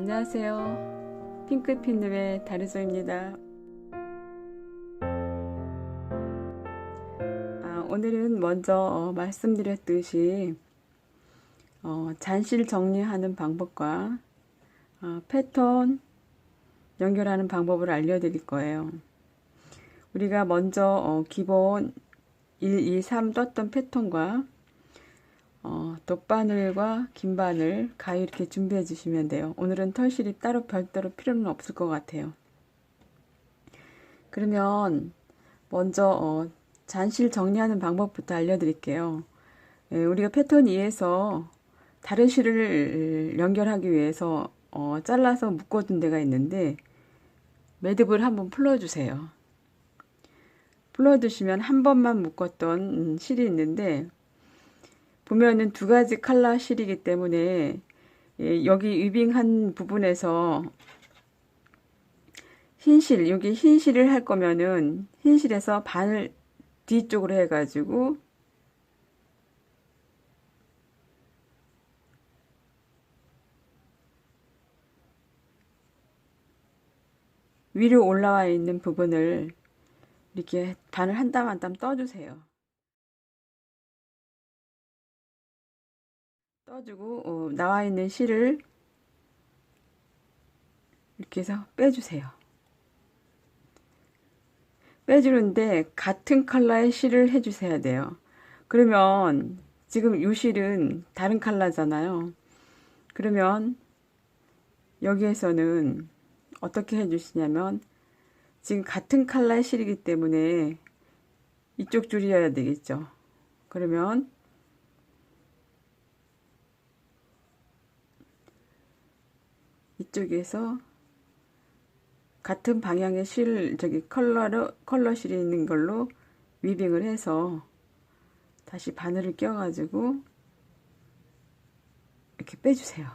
안녕하세요. 핑크핀님의 다르소입니다. 오늘은 먼저 말씀드렸듯이 잔실 정리하는 방법과 패턴 연결하는 방법을 알려드릴 거예요. 우리가 먼저 기본 1, 2, 3 떴던 패턴과 돗바늘과 긴바늘, 가위 이렇게 준비해 주시면 돼요. 오늘은 털실이 따로 별도로 필요는 없을 것 같아요. 그러면 먼저 잔실 정리하는 방법부터 알려드릴게요. 우리가 패턴 2에서 다른 실을 연결하기 위해서 잘라서 묶어둔 데가 있는데 매듭을 한번 풀어주세요. 풀어두시면 한 번만 묶었던 실이 있는데 보면은 두 가지 컬러 실이기 때문에 여기 위빙한 부분에서 흰실, 여기 흰실을 할 거면은 흰실에서 반을 뒤쪽으로 해가지고 위로 올라와 있는 부분을 이렇게 반을 한 땀 한 땀 떠주세요. 떠주고 나와 있는 실을 이렇게 해서 빼주세요. 빼주는데 같은 컬러의 실을 해주셔야 돼요. 그러면 지금 이 실은 다른 컬러잖아요. 그러면 여기에서는 어떻게 해주시냐면 지금 같은 컬러의 실이기 때문에 이쪽 줄이어야 되겠죠. 그러면 이쪽에서 같은 방향의 실, 컬러 실이 있는 걸로 위빙을 해서 다시 바늘을 껴가지고 이렇게 빼주세요.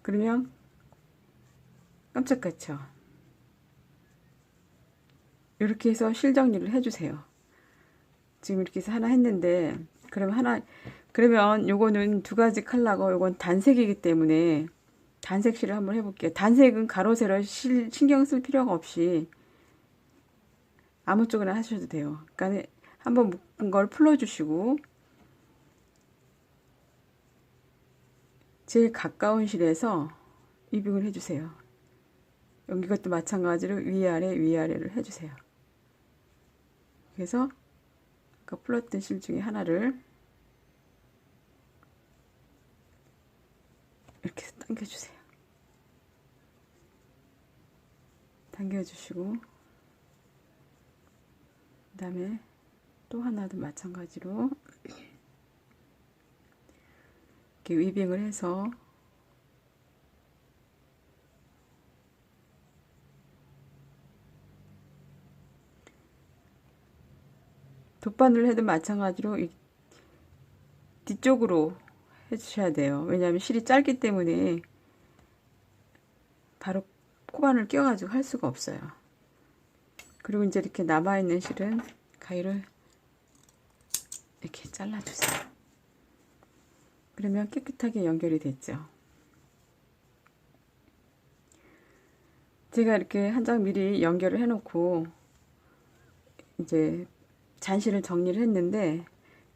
그러면 깜짝같죠? 이렇게 해서 실 정리를 해주세요. 지금 이렇게 해서 하나 했는데, 그러면 요거는 두 가지 컬러고 요건 단색이기 때문에 단색 실을 한번 해볼게요. 단색은 가로 세로 신경 쓸 필요가 없이 아무 쪽이나 하셔도 돼요. 그러니까 한번 묶은 걸 풀어주시고 제일 가까운 실에서 위빙을 해주세요. 여기 것도 마찬가지로 위아래를 해주세요. 그래서 아까 풀었던 실 중에 하나를 이렇게 해서 당겨주세요. 당겨주시고 그 다음에 또 하나도 마찬가지로 이렇게 위빙을 해서 돗바늘 해도 마찬가지로 뒤쪽으로 해주셔야 돼요. 왜냐하면 실이 짧기 때문에 바로 코바늘 껴가지고 할 수가 없어요. 그리고 이제 이렇게 남아있는 실은 가위를 이렇게 잘라주세요. 그러면 깨끗하게 연결이 됐죠. 제가 이렇게 한 장 미리 연결을 해놓고 이제 잔실을 정리를 했는데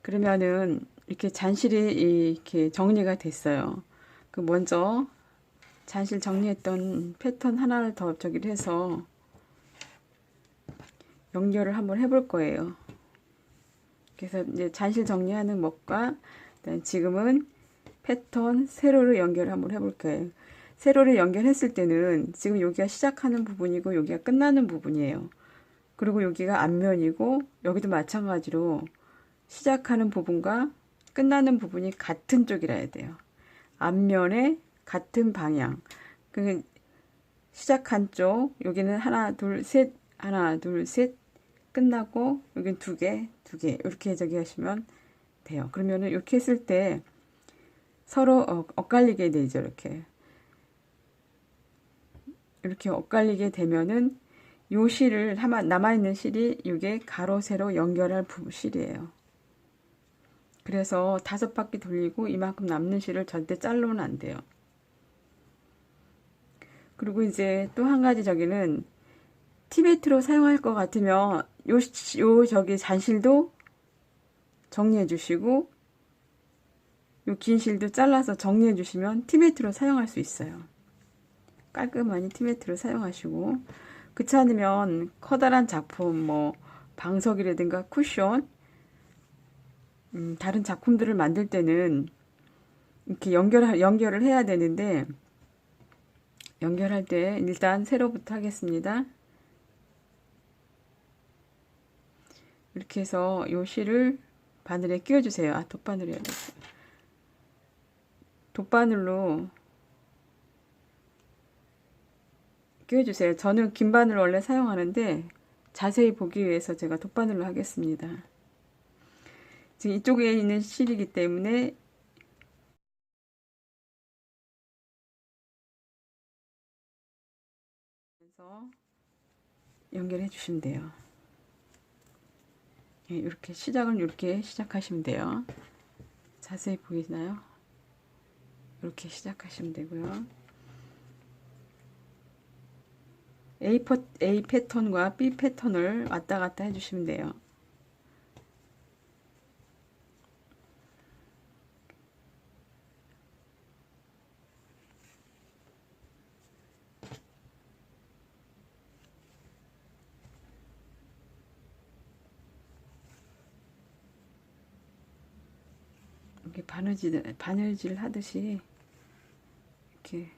그러면은 이렇게 잔실이 이렇게 정리가 됐어요. 그 먼저 잔실 정리했던 패턴 하나를 더 저기를 해서 연결을 한번 해볼 거예요. 그래서 이제 잔실 정리하는 것과 지금은 패턴 세로를 연결을 한번 해볼 거예요. 세로를 연결했을 때는 지금 여기가 시작하는 부분이고 여기가 끝나는 부분이에요. 그리고 여기가 앞면이고 여기도 마찬가지로 시작하는 부분과 끝나는 부분이 같은 쪽이라 해야 돼요. 앞면에 같은 방향. 그 시작한 쪽 여기는 하나 둘 셋 끝나고 여기는 두 개 이렇게 저기 하시면 돼요. 그러면은 이렇게 했을 때 서로 엇갈리게 되죠. 이렇게 엇갈리게 되면은 요 실을 남아있는 실이 이게 가로 세로 연결할 실이에요. 그래서 5바퀴 돌리고 이만큼 남는 실을 절대 잘라면 안 돼요. 그리고 이제 또 한 가지 저기는 티베트로 사용할 것 같으면 저기 잔실도 정리해 주시고 요 긴 실도 잘라서 정리해 주시면 티베트로 사용할 수 있어요. 깔끔하니 티베트로 사용하시고, 그렇지 않으면 커다란 작품 뭐 방석이라든가 쿠션 다른 작품들을 만들 때는 이렇게 연결을 해야 되는데, 연결할 때 일단 세로부터 하겠습니다. 이렇게 해서 요 실을 바늘에 끼워주세요. 아, 돗바늘 해야겠어요. 돗바늘로 끼워주세요. 저는 긴 바늘 원래 사용하는데 자세히 보기 위해서 제가 돗바늘로 하겠습니다. 지금 이쪽에 있는 실이기 때문에 연결해 주시면 돼요. 예, 이렇게 이렇게 시작하시면 돼요. 자세히 보이나요? 이렇게 시작하시면 되고요. A 패턴과 B 패턴을 왔다 갔다 해주시면 돼요. 이렇게 바느질 하듯이 이렇게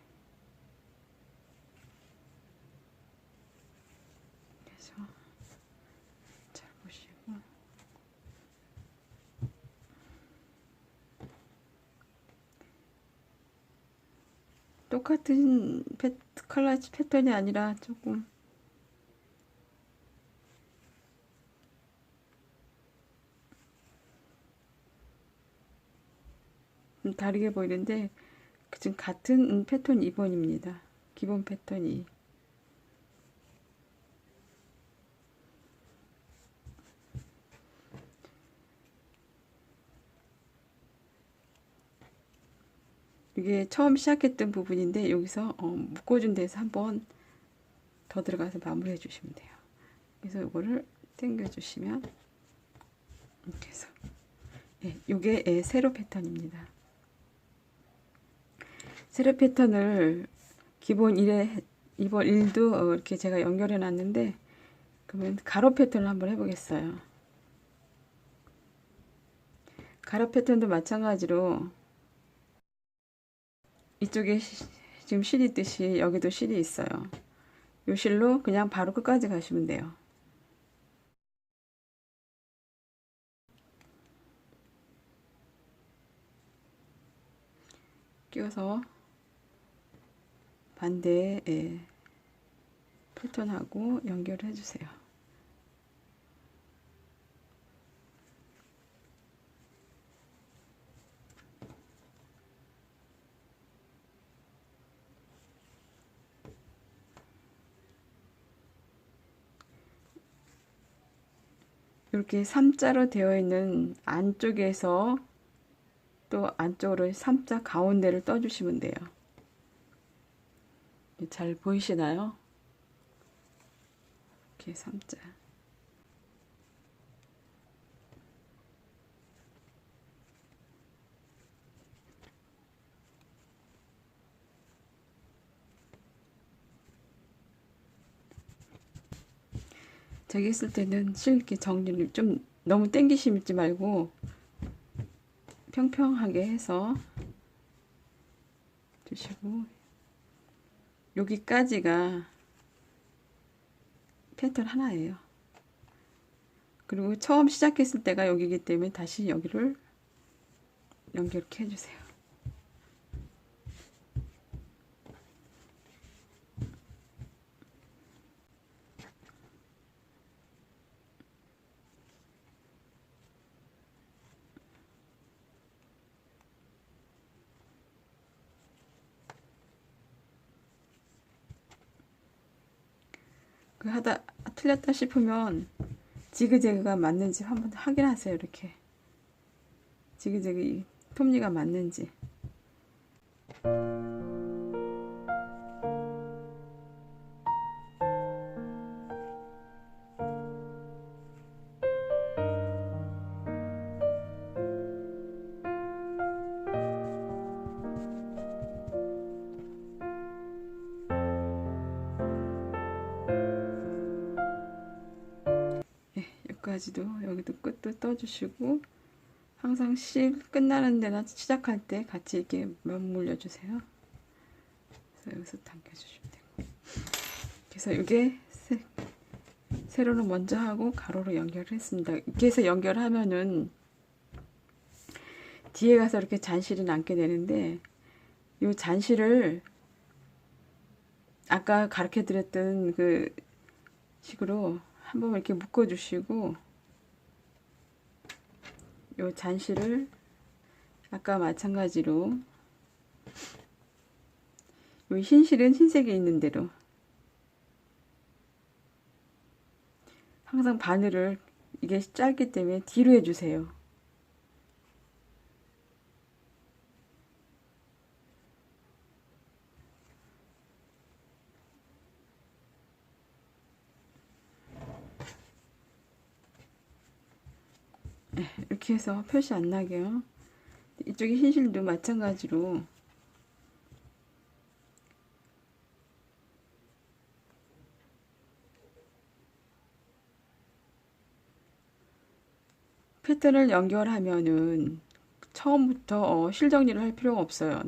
해서 잘 보시고, 똑같은 컬러 패턴이 아니라 조금 다르게 보이는데 지금 같은 패턴 2번입니다. 기본 패턴이. 이게 처음 시작했던 부분인데 여기서 묶어준 데서 한번 더 들어가서 마무리해 주시면 돼요. 그래서 이거를 당겨 주시면 이렇게 해서, 예, 요게 세로 패턴입니다. 세로 패턴을 기본 1에 2번 1도 이렇게 제가 연결해 놨는데, 그러면 가로 패턴을 한번 해보겠어요. 가로 패턴도 마찬가지로 이쪽에 지금 실이 있듯이 여기도 실이 있어요. 요 실로 그냥 바로 끝까지 가시면 돼요. 끼워서 반대 패턴하고 연결을 해주세요. 이렇게 3자로 되어 있는 안쪽에서 또 안쪽으로 3자 가운데를 떠주시면 돼요. 잘 보이시나요? 이렇게 3자. 저기 있을 때는 실 이렇게 정리를 좀 너무 당기시지 말고 평평하게 해서 주시고, 여기까지가 패턴 하나예요. 그리고 처음 시작했을 때가 여기기 때문에 다시 여기를 연결해 주세요. 그 하다 틀렸다 싶으면 지그재그가 맞는지 한번 확인하세요. 이렇게 지그재그 톱니가 맞는지. 여기까지도, 여기도 끝도 떠주시고, 항상 끝나는 데나 시작할 때 같이 이렇게 맞물려 주세요. 그래서 여기서 당겨주시면 되고. 그래서 이게 세로로 먼저 하고 가로로 연결을 했습니다. 이렇게 해서 연결하면은 뒤에 가서 이렇게 잔실이 남게 되는데, 이 잔실을 아까 가르쳐 드렸던 그 식으로 한번 이렇게 묶어 주시고, 요 잔실을 아까 마찬가지로 요 흰실은 흰색이 있는 대로 항상 바늘을 이게 짧기 때문에 뒤로 해주세요. 이렇게 해서 표시 안 나게요. 이쪽에 흰실도 마찬가지로 패턴을 연결하면은 처음부터 실 정리를 할 필요가 없어요.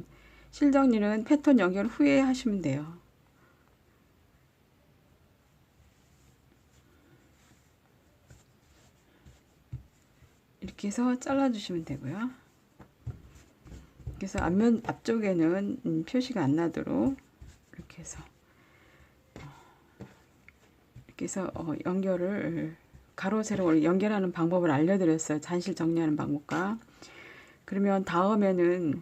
실 정리는 패턴 연결 후에 하시면 돼요. 이렇게 해서 잘라 주시면 되고요. 그래서 앞쪽에는 표시가 안 나도록 이렇게 해서 연결을 가로 세로 연결하는 방법을 알려드렸어요. 잔실 정리하는 방법과. 그러면 다음에는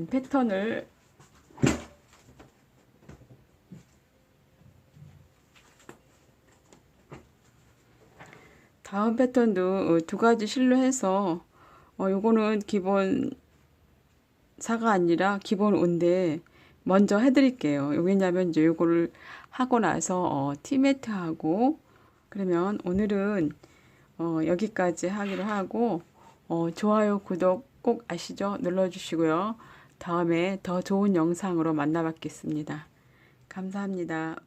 패턴을 다음 패턴도 두 가지 실로 해서 요거는 기본 4가 아니라 기본 5인데 먼저 해드릴게요. 왜냐면 이제 요거를 하고 나서 티매트 하고, 그러면 오늘은 여기까지 하기로 하고, 좋아요, 구독 꼭 아시죠? 눌러주시고요. 다음에 더 좋은 영상으로 만나 뵙겠습니다. 감사합니다.